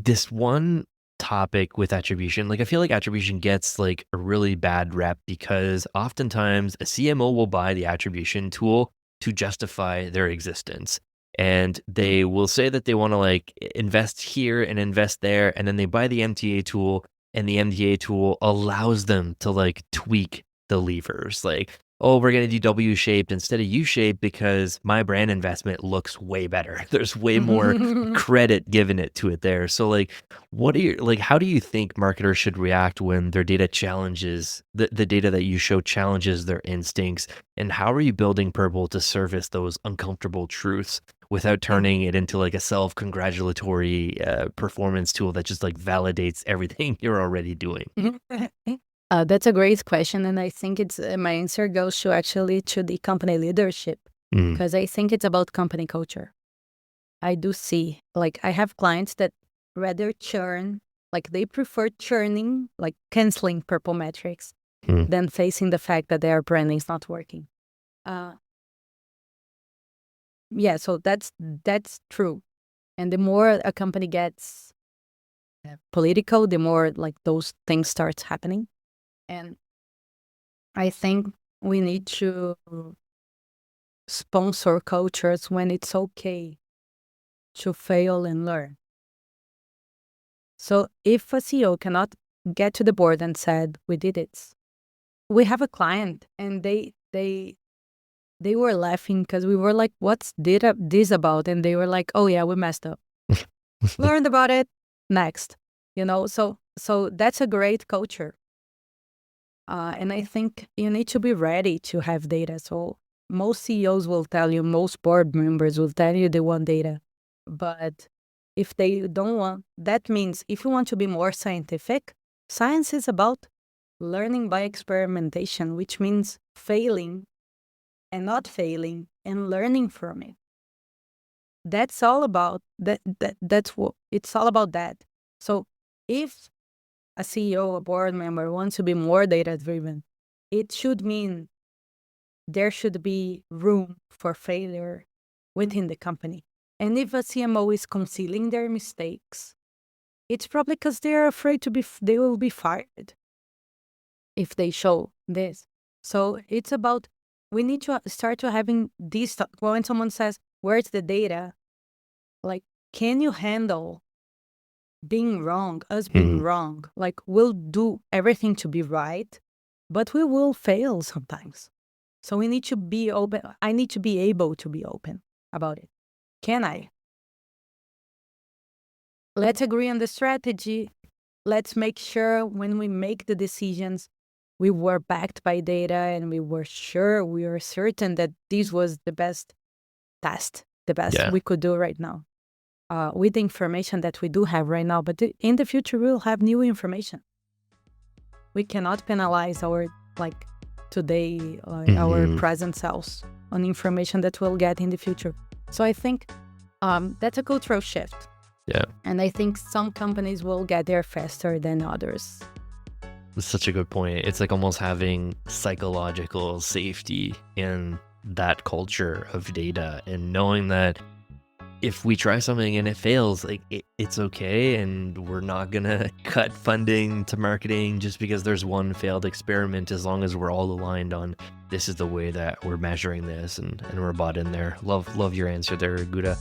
this one topic with attribution, like I feel like attribution gets like a really bad rep because oftentimes a CMO will buy the attribution tool to justify their existence. And they will say that they want to like invest here and invest there. And then they buy the MTA tool, and the MTA tool allows them to like tweak the levers. Like, oh, we're going to do W shaped instead of U shaped because my brand investment looks way better. There's way more credit given it to it there. So like, what are you like, how do you think marketers should react when their data challenges the data that you show challenges their instincts? And how are you building Purple to surface those uncomfortable truths without turning it into like a self-congratulatory performance tool that just like validates everything you're already doing? That's a great question, and I think it's my answer goes to actually to the company leadership, Mm, because I think it's about company culture. I do see, like, I have clients that rather churn, like they prefer churning, like canceling purple metrics, mm, than facing the fact that their branding is not working. Uh, yeah, so that's true. And the more a company gets political, the more like those things start happening. And I think we need to sponsor cultures when it's okay to fail and learn. So if a CEO cannot get to the board and said, we did it, we have a client and they were laughing because we were like, what's this about? And they were like, oh yeah, we messed up. Learned about it, next. So that's a great culture. And I think you need to be ready to have data. So most CEOs will tell you, most board members will tell you they want data. But if they don't want, that means if you want to be more scientific, science is about learning by experimentation, which means failing and not failing and learning from it. That's all about that. That's what it's all about. That. So if a CEO, a board member wants to be more data driven, it should mean there should be room for failure within the company. And if a CMO is concealing their mistakes, it's probably because they're afraid they will be fired if they show this. So it's about, we need to start to having these, when someone says, where's the data? Like, can you handle being wrong, us being mm. wrong? Like, we'll do everything to be right, but we will fail sometimes. So we need to be open. I need to be able to be open about it. Can I? Let's agree on the strategy. Let's make sure when we make the decisions, we were backed by data and we were certain that this was the best test, the best Yeah. we could do right now. With the information that we do have right now, but in the future, we'll have new information. We cannot penalize our, like, today, our Mhm. present selves on information that we'll get in the future. So I think that's a cultural shift. Yeah. And I think some companies will get there faster than others. That's such a good point. It's like almost having psychological safety in that culture of data and knowing that if we try something and it fails, like it's okay, and we're not gonna cut funding to marketing just because there's one failed experiment, as long as we're all aligned on this is the way that we're measuring this and we're bought in there. Love your answer there, Guta.